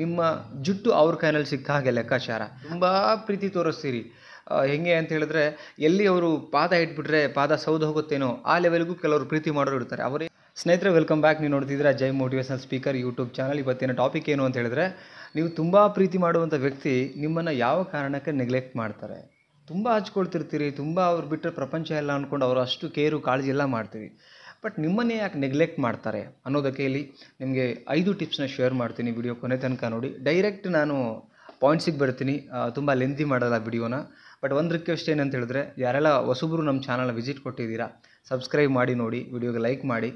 ನಿಮ್ಮ ಜುಟ್ಟು ಅವ್ರ ಕೈನಲ್ಲಿ ಸಿಕ್ಕ ಹಾಗೆ ಲೆಕ್ಕಾಚಾರ. ತುಂಬ ಪ್ರೀತಿ ತೋರಿಸ್ತೀರಿ. ಹೆಂಗೆ ಅಂತ ಹೇಳಿದ್ರೆ ಎಲ್ಲಿ ಅವರು ಪಾದ ಇಟ್ಬಿಟ್ರೆ ಪಾದ ಸೌದು ಹೋಗುತ್ತೇನೋ ಆ ಲೆವೆಲ್ಗೂ ಕೆಲವರು ಪ್ರೀತಿ ಮಾಡೋರು ಇರ್ತಾರೆ. ಅವರೇ ಸ್ನೇಹಿತರೆ, ವೆಲ್ಕಮ್ ಬ್ಯಾಕ್. ನೀವು ನೋಡ್ತಿದ್ದೀರಾ ಜೈ ಮೋಟಿವೇಶನಲ್ ಸ್ಪೀಕರ್ ಯೂಟ್ಯೂಬ್ ಚಾನಲ್. ಇವತ್ತಿನ ಟಾಪಿಕ್ ಏನು ಅಂತ ಹೇಳಿದ್ರೆ, ನೀವು ತುಂಬ ಪ್ರೀತಿ ಮಾಡುವಂಥ ವ್ಯಕ್ತಿ ನಿಮ್ಮನ್ನು ಯಾವ ಕಾರಣಕ್ಕೆ ನೆಗ್ಲೆಕ್ಟ್ ಮಾಡ್ತಾರೆ. ತುಂಬ ಹಚ್ಕೊಳ್ತಿರ್ತೀರಿ, ತುಂಬ ಅವ್ರು ಬಿಟ್ಟರೆ ಪ್ರಪಂಚ ಎಲ್ಲ ಅಂದ್ಕೊಂಡು ಅವರು ಅಷ್ಟು ಕೇರು ಕಾಳಜಿ ಎಲ್ಲ ಮಾಡ್ತೀವಿ. ಬಟ್ ನಿಮ್ಮನ್ನೇ ಯಾಕೆ ನೆಗ್ಲೆಕ್ಟ್ ಮಾಡ್ತಾರೆ ಅನ್ನೋದಕ್ಕೆ ಇಲ್ಲಿ ನಿಮಗೆ 5 ಟಿಪ್ಸ್ನ ಶೇರ್ ಮಾಡ್ತೀನಿ. ವಿಡಿಯೋ ಕೊನೆ ತನಕ ನೋಡಿ. ಡೈರೆಕ್ಟ್ ನಾನು ಪಾಯಿಂಟ್ಸಿಗೆ ಬರ್ತೀನಿ, ತುಂಬ ಲೆಂತಿ ಮಾಡಲ್ಲ ವಿಡಿಯೋನ. ಬಟ್ ಒಂದು ರಿಕ್ವೆಸ್ಟ್ ಏನಂತ ಹೇಳಿದ್ರೆ, ಯಾರೆಲ್ಲ ಹೊಸಬ್ರು ನಮ್ಮ ಚಾನಲ್ನ ವಿಸಿಟ್ ಕೊಟ್ಟಿದ್ದೀರಾ ಸಬ್ಸ್ಕ್ರೈಬ್ ಮಾಡಿ ನೋಡಿ, ವಿಡಿಯೋಗೆ ಲೈಕ್ ಮಾಡಿ.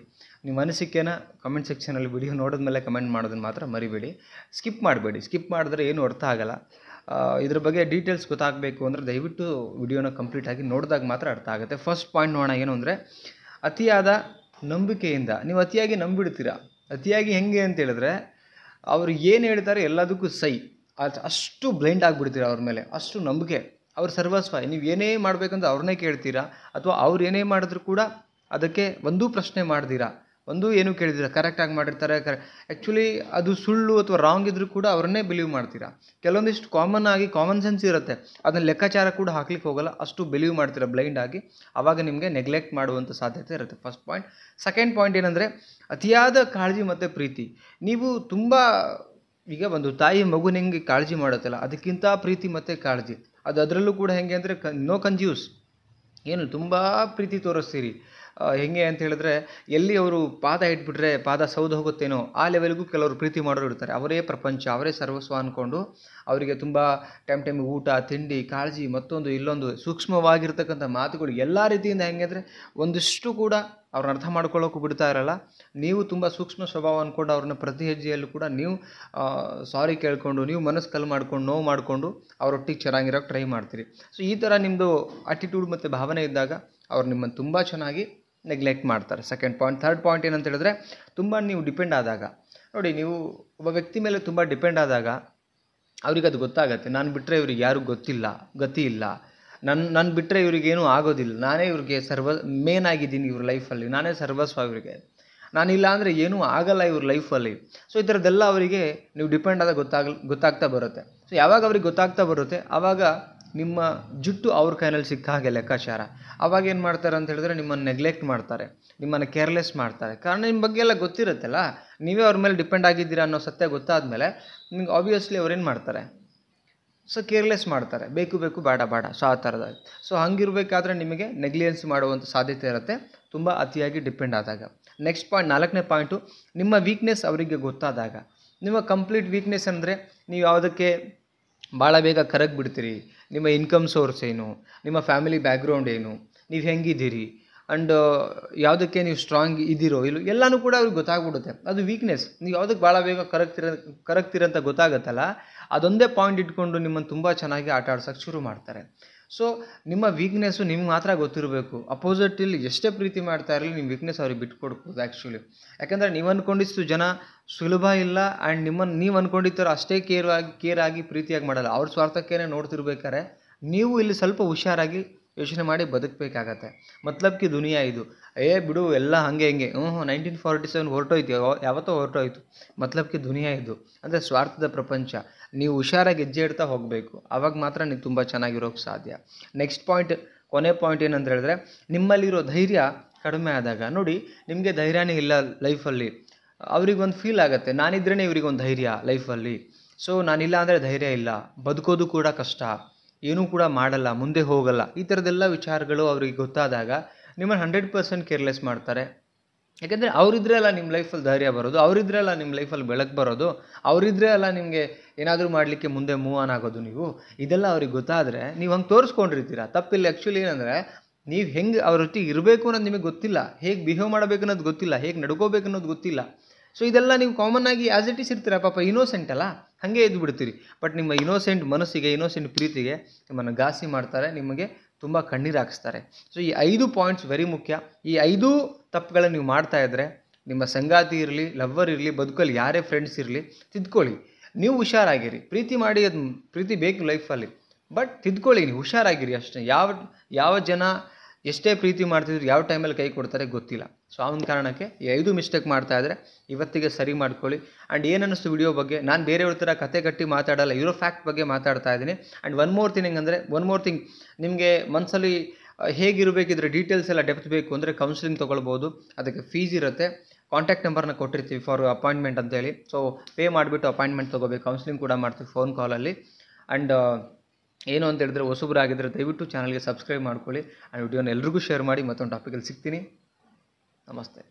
ನಿಮ್ಮ ಅನಿಸಿಕೆನ ಕಮೆಂಟ್ ಸೆಕ್ಷನಲ್ಲಿ ವಿಡಿಯೋ ನೋಡಿದ್ಮೇಲೆ ಕಮೆಂಟ್ ಮಾಡೋದನ್ನು ಮಾತ್ರ ಮರಿಬೇಡಿ. ಸ್ಕಿಪ್ ಮಾಡಬೇಡಿ. ಸ್ಕಿಪ್ ಮಾಡಿದ್ರೆ ಏನು ಅರ್ಥ ಆಗಲ್ಲ. ಇದ್ರ ಬಗ್ಗೆ ಡೀಟೇಲ್ಸ್ ಗೊತ್ತಾಗಬೇಕು ಅಂದರೆ ದಯವಿಟ್ಟು ವಿಡಿಯೋನ ಕಂಪ್ಲೀಟಾಗಿ ನೋಡಿದಾಗ ಮಾತ್ರ ಅರ್ಥ ಆಗುತ್ತೆ. ಫಸ್ಟ್ ಪಾಯಿಂಟ್ ನೋಡೋಣ. ಏನು ಅಂದರೆ, ಅತಿಯಾದ ನಂಬಿಕೆಯಿಂದ ನೀವು ಅತಿಯಾಗಿ ನಂಬಿಡ್ತೀರಾ. ಅತಿಯಾಗಿ ಹೆಂಗೆ ಅಂತ ಹೇಳಿದ್ರೆ, ಅವರು ಏನು ಹೇಳ್ತಾರೆ ಎಲ್ಲದಕ್ಕೂ ಸೈ, ಅಷ್ಟು ಬ್ಲೈಂಡ್ ಆಗಿಬಿಡ್ತೀರಾ ಅವ್ರ ಮೇಲೆ. ಅಷ್ಟು ನಂಬಿಕೆ, ಅವ್ರ ಸರ್ವಸ್ವ. ನೀವು ಏನೇ ಮಾಡಬೇಕಂತ ಅವ್ರನ್ನೇ ಕೇಳ್ತೀರಾ, ಅಥವಾ ಅವ್ರು ಏನೇ ಮಾಡಿದ್ರು ಕೂಡ ಅದಕ್ಕೆ ಒಂದೂ ಪ್ರಶ್ನೆ ಮಾಡ್ದಿರಾ, ಒಂದೂ ಏನೂ ಕೇಳಿದಿರ. ಕರೆಕ್ಟಾಗಿ ಮಾಡಿರ್ತಾರೆ. ಆ್ಯಕ್ಚುಲಿ ಅದು ಸುಳ್ಳು ಅಥವಾ ರಾಂಗ್ ಇದ್ದರೂ ಕೂಡ ಅವ್ರನ್ನೇ ಬಿಲೀವ್ ಮಾಡ್ತೀರಾ. ಕೆಲವೊಂದಿಷ್ಟು ಕಾಮನ್ ಸೆನ್ಸ್ ಇರುತ್ತೆ, ಅದನ್ನು ಲೆಕ್ಕಾಚಾರ ಕೂಡ ಹಾಕ್ಲಿಕ್ಕೆ ಹೋಗಲ್ಲ, ಅಷ್ಟು ಬಿಲೀವ್ ಮಾಡ್ತೀರಾ ಬ್ಲೈಂಡ್ ಆಗಿ. ಆವಾಗ ನಿಮಗೆ ನೆಗ್ಲೆಕ್ಟ್ ಮಾಡುವಂಥ ಸಾಧ್ಯತೆ ಇರುತ್ತೆ. First point. ಸೆಕೆಂಡ್ ಪಾಯಿಂಟ್ ಏನಂದರೆ, ಅತಿಯಾದ ಕಾಳಜಿ ಮತ್ತು ಪ್ರೀತಿ. ನೀವು ತುಂಬ ಈಗ ಒಂದು ತಾಯಿ ಮಗುನ ಹೆಂಗೆ ಕಾಳಜಿ ಮಾಡುತ್ತಲ್ಲ, ಅದಕ್ಕಿಂತ ಪ್ರೀತಿ ಮತ್ತು ಕಾಳಜಿ. ಅದರಲ್ಲೂ ಕೂಡ ಹೆಂಗೆ ಅಂದರೆ ನೋ ಕಂಜ್ಯೂಸ್, ಏನು ತುಂಬ ಪ್ರೀತಿ ತೋರಿಸ್ತೀರಿ. ಹೆಂಗೆ ಅಂತ ಹೇಳಿದ್ರೆ ಎಲ್ಲಿ ಅವರು ಪಾದ ಇಟ್ಬಿಟ್ರೆ ಪಾದ ಸೌದು ಹೋಗುತ್ತೇನೋ ಆ ಲೆವೆಲ್ಗೂ ಕೆಲವರು ಪ್ರೀತಿ ಮಾಡೋರು ಇರ್ತಾರೆ. ಅವರೇ ಪ್ರಪಂಚ, ಅವರೇ ಸರ್ವಸ್ವ ಅಂದ್ಕೊಂಡು ಅವರಿಗೆ ತುಂಬ ಟೈಮಿಗೆ ಊಟ, ತಿಂಡಿ, ಕಾಳಜಿ, ಮತ್ತೊಂದು ಇಲ್ಲೊಂದು ಸೂಕ್ಷ್ಮವಾಗಿರ್ತಕ್ಕಂಥ ಮಾತುಗಳು ಎಲ್ಲ ರೀತಿಯಿಂದ ಹೆಂಗೆ ಅಂದರೆ ಒಂದಿಷ್ಟು ಕೂಡ ಅವ್ರನ್ನ ಅರ್ಥ ಮಾಡ್ಕೊಳ್ಳೋಕ್ಕೂ ಬಿಡ್ತಾ ಇರಲ್ಲ. ನೀವು ತುಂಬ ಸೂಕ್ಷ್ಮ ಸ್ವಭಾವ ಅಂದ್ಕೊಂಡು ಅವ್ರನ್ನ ಪ್ರತಿ ಹೆಜ್ಜೆಯಲ್ಲೂ ಕೂಡ ನೀವು ಸಾರಿ ಕೇಳ್ಕೊಂಡು, ನೀವು ಮನಸ್ಸು ಕಲ್ ಮಾಡ್ಕೊಂಡು, ನೋವು ಮಾಡಿಕೊಂಡು ಅವರೊಟ್ಟಿಗೆ ಚೆನ್ನಾಗಿರೋಕ್ಕೆ ಟ್ರೈ ಮಾಡ್ತೀರಿ. ಸೊ ಈ ಥರ ನಿಮ್ಮದು ಆಟಿಟ್ಯೂಡ್ ಮತ್ತು ಭಾವನೆ ಇದ್ದಾಗ ಅವ್ರು ನಿಮ್ಮನ್ನು ತುಂಬ ಚೆನ್ನಾಗಿ ನೆಗ್ಲೆಕ್ಟ್ ಮಾಡ್ತಾರೆ. Second point. ಥರ್ಡ್ ಪಾಯಿಂಟ್ ಏನಂತ ಹೇಳಿದ್ರೆ, ತುಂಬ ನೀವು ಡಿಪೆಂಡ್ ಆದಾಗ. ನೋಡಿ, ನೀವು ಒಬ್ಬ ವ್ಯಕ್ತಿ ಮೇಲೆ ತುಂಬ ಡಿಪೆಂಡ್ ಆದಾಗ ಅವ್ರಿಗೆ ಅದು ಗೊತ್ತಾಗತ್ತೆ. ನಾನು ಬಿಟ್ಟರೆ ಇವ್ರಿಗೆ ಯಾರಿಗೂ ಗೊತ್ತಿಲ್ಲ, ಗತಿ ಇಲ್ಲ, ನನ್ನ ಬಿಟ್ಟರೆ ಇವ್ರಿಗೇನೂ ಆಗೋದಿಲ್ಲ, ನಾನೇ ಇವ್ರಿಗೆ ಮೇನ್ ಆಗಿದ್ದೀನಿ ಇವ್ರ ಲೈಫಲ್ಲಿ, ನಾನೇ ಸರ್ವಸ್ವ ಇವರಿಗೆ, ನಾನಿಲ್ಲ ಅಂದರೆ ಏನೂ ಆಗಲ್ಲ ಇವ್ರ ಲೈಫಲ್ಲಿ. ಸೊ ಈ ಥರದ್ದೆಲ್ಲ ಅವರಿಗೆ ನೀವು ಡಿಪೆಂಡ್ ಆದಾಗ ಗೊತ್ತಾಗ್ತಾ ಬರುತ್ತೆ. ಸೊ ಯಾವಾಗ ಅವ್ರಿಗೆ ಗೊತ್ತಾಗ್ತಾ ಬರುತ್ತೆ, ಆವಾಗ ನಿಮ್ಮ ಜುಟ್ಟು ಅವ್ರ ಕೈನಲ್ಲಿ ಸಿಕ್ಕ ಹಾಗೆ ಲೆಕ್ಕಾಚಾರ. ಆವಾಗ ಏನು ಮಾಡ್ತಾರೆ ಅಂತ ಹೇಳಿದ್ರೆ, ನಿಮ್ಮನ್ನು ನೆಗ್ಲೆಕ್ಟ್ ಮಾಡ್ತಾರೆ, ನಿಮ್ಮನ್ನು ಕೇರ್ಲೆಸ್ ಮಾಡ್ತಾರೆ. ಕಾರಣ ನಿಮ್ಮ ಬಗ್ಗೆ ಎಲ್ಲ ಗೊತ್ತಿರುತ್ತಲ್ಲ, ನೀವೇ ಅವ್ರ ಮೇಲೆ ಡಿಪೆಂಡ್ ಆಗಿದ್ದೀರಾ ಅನ್ನೋ ಸತ್ಯ ಗೊತ್ತಾದಮೇಲೆ ನಿಮ್ಗೆ ಆಬ್ವಿಯಸ್ಲಿ ಅವ್ರೇನು ಮಾಡ್ತಾರೆ, ಸೊ ಕೇರ್ಲೆಸ್ ಮಾಡ್ತಾರೆ. ಬೇಕು ಬೇಡ ಸೊ ಆ ಥರದಾಗಿ. ಸೊ ಹಂಗಿರಬೇಕಾದ್ರೆ ನಿಮಗೆ ನೆಗ್ಲಿಯೆನ್ಸ್ ಮಾಡುವಂಥ ಸಾಧ್ಯತೆ ಇರುತ್ತೆ, ತುಂಬ ಅತಿಯಾಗಿ ಡಿಪೆಂಡ್ ಆದಾಗ. ನೆಕ್ಸ್ಟ್ ಪಾಯಿಂಟ್, 4ನೇ ಪಾಯಿಂಟು, ನಿಮ್ಮ ವೀಕ್ನೆಸ್ ಅವರಿಗೆ ಗೊತ್ತಾದಾಗ. ನಿಮ್ಮ ಕಂಪ್ಲೀಟ್ ವೀಕ್ನೆಸ್ ಅಂದರೆ, ನೀವು ಯಾವುದಕ್ಕೆ ಭಾಳ ಬೇಗ ಕರಗಿ ಬಿಡ್ತೀರಿ, ನಿಮ್ಮ ಇನ್ಕಮ್ ಸೋರ್ಸ್ ಏನು, ನಿಮ್ಮ ಫ್ಯಾಮಿಲಿ ಬ್ಯಾಕ್ಗ್ರೌಂಡ್ ಏನು, ನೀವು ಹೆಂಗಿದ್ದೀರಿ, ಆ್ಯಂಡ್ ಯಾವುದಕ್ಕೆ ನೀವು ಸ್ಟ್ರಾಂಗ್ ಇದ್ದೀರೋ ಇಲ್ಲೋ ಎಲ್ಲನೂ ಕೂಡ ಅವ್ರಿಗೆ ಗೊತ್ತಾಗ್ಬಿಡುತ್ತೆ. ಅದು ವೀಕ್ನೆಸ್. ನೀವು ಯಾವುದಕ್ಕೆ ಭಾಳ ಬೇಗ ಕರಗ್ತೀರಂತ ಗೊತ್ತಾಗುತ್ತಲ್ಲ, ಅದೊಂದೇ ಪಾಯಿಂಟ್ ಇಟ್ಕೊಂಡು ನಿಮ್ಮನ್ನು ತುಂಬ ಚೆನ್ನಾಗಿ ಆಟ ಆಡ್ಸೋಕ್ಕೆ ಶುರು ಮಾಡ್ತಾರೆ. ಸೊ ನಿಮ್ಮ ವೀಕ್ನೆಸ್ಸು ನಿಮ್ಗೆ ಮಾತ್ರ ಗೊತ್ತಿರಬೇಕು. ಅಪೋಸಿಟಲ್ಲಿ ಎಷ್ಟೇ ಪ್ರೀತಿ ಮಾಡ್ತಾ ಇರಲಿ, ನಿಮ್ಮ ವೀಕ್ನೆಸ್ ಅವ್ರಿಗೆ ಬಿಟ್ಕೊಡ್ಬೋದು ಆ್ಯಕ್ಚುಲಿ. ಯಾಕಂದರೆ ನೀವು ಅಂದ್ಕೊಂಡಿಷ್ಟು ಜನ ಸುಲಭ ಇಲ್ಲ, ಆ್ಯಂಡ್ ನಿಮ್ಮನ್ನು ನೀವು ಅಂದ್ಕೊಂಡಿರ್ತಾರೋ ಅಷ್ಟೇ ಕೇರ್ ಆಗಿ ಪ್ರೀತಿಯಾಗಿ ಮಾಡಲ್ಲ. ಅವ್ರ ಸ್ವಾರ್ಥಕ್ಕೇ ನೋಡ್ತಿರ್ಬೇಕಾದ್ರೆ ನೀವು ಇಲ್ಲಿ ಸ್ವಲ್ಪ ಹುಷಾರಾಗಿ ಯೋಚನೆ ಮಾಡಿ ಬದುಕಬೇಕಾಗತ್ತೆ. ಮತ್ಲಬ್ಕಿ ದುನಿಯಾ ಇದು. ಬಿಡು ಎಲ್ಲ ಹಾಗೆ 1947 ಹೊರಟೋಯ್ತು, ಯಾವತ್ತೋ ಹೊರಟೋಯ್ತು. ಮತ್ಲಬ್ಕಿ ದುನಿಯಾ ಇದು ಅಂದರೆ ಸ್ವಾರ್ಥದ ಪ್ರಪಂಚ. ನೀವು ಹುಷಾರಾಗಿ ಹೆಜ್ಜೆ ಇಡ್ತಾ ಹೋಗಬೇಕು, ಆವಾಗ ಮಾತ್ರ ನೀವು ತುಂಬ ಚೆನ್ನಾಗಿರೋಕ್ಕೆ ಸಾಧ್ಯ. ನೆಕ್ಸ್ಟ್ ಪಾಯಿಂಟ್, ಕೊನೆ ಪಾಯಿಂಟ್ ಏನಂತ ಹೇಳಿದ್ರೆ, ನಿಮ್ಮಲ್ಲಿರೋ ಧೈರ್ಯ ಕಡಿಮೆ ಆದಾಗ. ನೋಡಿ, ನಿಮಗೆ ಧೈರ್ಯನೇ ಇಲ್ಲ ಲೈಫಲ್ಲಿ, ಅವ್ರಿಗೊಂದು ಫೀಲ್ ಆಗುತ್ತೆ, ನಾನಿದ್ರೇ ಇವ್ರಿಗೊಂದು ಧೈರ್ಯ ಲೈಫಲ್ಲಿ. ಸೊ ನಾನಿಲ್ಲ ಅಂದರೆ ಧೈರ್ಯ ಇಲ್ಲ, ಬದುಕೋದು ಕೂಡ ಕಷ್ಟ, ಏನೂ ಕೂಡ ಮಾಡಲ್ಲ, ಮುಂದೆ ಹೋಗಲ್ಲ. ಈ ಥರದ್ದೆಲ್ಲ ವಿಚಾರಗಳು ಅವ್ರಿಗೆ ಗೊತ್ತಾದಾಗ ನಿಮ್ಮನ್ನು 100% ಕೇರ್ಲೆಸ್ ಮಾಡ್ತಾರೆ. ಯಾಕೆಂದರೆ ಅವರಿದ್ರೆ ಅಲ್ಲ ನಿಮ್ಮ ಲೈಫಲ್ಲಿ ಧೈರ್ಯ ಬರೋದು, ಅವರಿದ್ರೆ ಅಲ್ಲ ನಿಮ್ಮ ಲೈಫಲ್ಲಿ ಬೆಳಕು ಬರೋದು, ಅವರಿದ್ರೆ ಅಲ್ಲ ನಿಮಗೆ ಏನಾದರೂ ಮಾಡಲಿಕ್ಕೆ ಮುಂದೆ ಮೂವ್ ಆನ್ ಆಗೋದು. ನೀವು ಇದೆಲ್ಲ ಅವ್ರಿಗೆ ಗೊತ್ತಾದರೆ ನೀವು ಹಂಗೆ ತೋರಿಸ್ಕೊಂಡಿರ್ತೀರ. ತಪ್ಪಿಲ್ಲ. ಆ್ಯಕ್ಚುಲಿ ಏನಂದರೆ, ನೀವು ಹೆಂಗೆ ಅವರೊಟ್ಟಿಗೆ ಇರಬೇಕು ಅನ್ನೋದು ನಿಮಗೆ ಗೊತ್ತಿಲ್ಲ, ಹೇಗೆ ಬಿಹೇವ್ ಮಾಡಬೇಕು ಅನ್ನೋದು ಗೊತ್ತಿಲ್ಲ, ಹೇಗೆ ನಡ್ಕೋಬೇಕು ಅನ್ನೋದು ಗೊತ್ತಿಲ್ಲ. ಸೊ ಇದೆಲ್ಲ ನೀವು ಕಾಮನ್ ಆಗಿ ಆ್ಯಸ್ ಇಟ್ ಈಸ್ ಇರ್ತೀರ. ಪಾಪ ಇನ್ನೋಸೆಂಟ್ ಅಲ್ಲ, ಹಾಗೆ ಎದ್ದು ಬಿಡ್ತೀರಿ. ಬಟ್ ನಿಮ್ಮ ಇನ್ನೋಸೆಂಟ್ ಮನಸ್ಸಿಗೆ, ಇನ್ನೋಸೆಂಟ್ ಪ್ರೀತಿಗೆ ನಿಮ್ಮನ್ನು ಘಾಸಿ ಮಾಡ್ತಾರೆ, ನಿಮಗೆ ತುಂಬ ಕಣ್ಣೀರು ಹಾಕಿಸ್ತಾರೆ. ಸೊ ಈ 5 ಪಾಯಿಂಟ್ಸ್ ವೆರಿ ಮುಖ್ಯ. ಈ 5 ತಪ್ಪುಗಳನ್ನು ನೀವು ಮಾಡ್ತಾಯಿದ್ರೆ, ನಿಮ್ಮ ಸಂಗಾತಿ ಇರಲಿ, ಲವ್ವರ್ ಇರಲಿ, ಬದುಕಲ್ಲಿ ಯಾರೇ ಫ್ರೆಂಡ್ಸ್ ಇರಲಿ, ತಿದ್ಕೊಳ್ಳಿ. ನೀವು ಹುಷಾರಾಗಿರಿ. ಪ್ರೀತಿ ಮಾಡಿ, ಅದು ಪ್ರೀತಿ ಬೇಕು ಲೈಫಲ್ಲಿ, ಬಟ್ ತಿದ್ಕೊಳ್ಳಿ, ನೀವು ಹುಷಾರಾಗಿರಿ ಅಷ್ಟೇ. ಯಾವ ಜನ ಎಷ್ಟೇ ಪ್ರೀತಿ ಮಾಡ್ತಿದ್ರು ಯಾವ ಟೈಮಲ್ಲಿ ಕೈ ಕೊಡ್ತಾರೆ ಗೊತ್ತಿಲ್ಲ. ಸೊ ಆ ಒಂದು ಕಾರಣಕ್ಕೆ ಈ 5 ಮಿಸ್ಟೇಕ್ ಮಾಡ್ತಾ ಇದ್ದರೆ ಇವತ್ತಿಗೆ ಸರಿ ಮಾಡ್ಕೊಳ್ಳಿ. ಆ್ಯಂಡ್ ಏನು ಅನ್ನಿಸ್ತು ವಿಡಿಯೋ ಬಗ್ಗೆ, ನಾನು ಬೇರೆಯವ್ರ ಥರ ಕತೆ ಕಟ್ಟಿ ಮಾತಾಡಲ್ಲ, ಇರೋ ಫ್ಯಾಕ್ಟ್ ಬಗ್ಗೆ ಮಾತಾಡ್ತಾ ಇದ್ದೀನಿ. ಆ್ಯಂಡ್ ಒನ್ ಮೋರ್ ಥಿಂಗ್ ನಿಮಗೆ ಮನಸ್ಸಲ್ಲಿ ಹೇಗಿರಬೇಕಿದ್ರೆ ಡೀಟೇಲ್ಸ್ ಎಲ್ಲ ಡೆಪ್ತ್ ಬೇಕು ಅಂದರೆ ಕೌನ್ಸಿಲಿಂಗ್ ತೊಗೊಳ್ಬೋದು. ಅದಕ್ಕೆ ಫೀಸ್ ಇರುತ್ತೆ. ಕಾಂಟ್ಯಾಕ್ಟ್ ನಂಬರ್ನ ಕೊಟ್ಟಿರ್ತೀವಿ ಫಾರ್ ಅಪಾಯಿಂಟ್ಮೆಂಟ್ ಅಂತೇಳಿ. ಸೊ ಪೇ ಮಾಡಿಬಿಟ್ಟು ಅಪಾಯಿಂಟ್ಮೆಂಟ್ ತೊಗೋಬೇಕು. ಕೌನ್ಸಿಲಿಂಗ್ ಕೂಡ ಮಾಡ್ತೀವಿ ಫೋನ್ ಕಾಲಲ್ಲಿ. ಆ್ಯಂಡ್ ಏನು ಅಂತ ಹೇಳಿದ್ರೆ ಹೊಸಬರಾಗಿದ್ದರೆ ದಯವಿಟ್ಟು ಚಾನಲ್ಗೆ ಸಬ್ಸ್ಕ್ರೈಬ್ ಮಾಡ್ಕೊಳ್ಳಿ. ಆ್ಯಂಡ್ ವಿಡಿಯೋನ ಎಲ್ರಿಗೂ ಶೇರ್ ಮಾಡಿ. ಮತ್ತೊಂದು ಟಾಪಿಕಲ್ಲಿ ಸಿಗ್ತೀನಿ. ನಮಸ್ತೆ.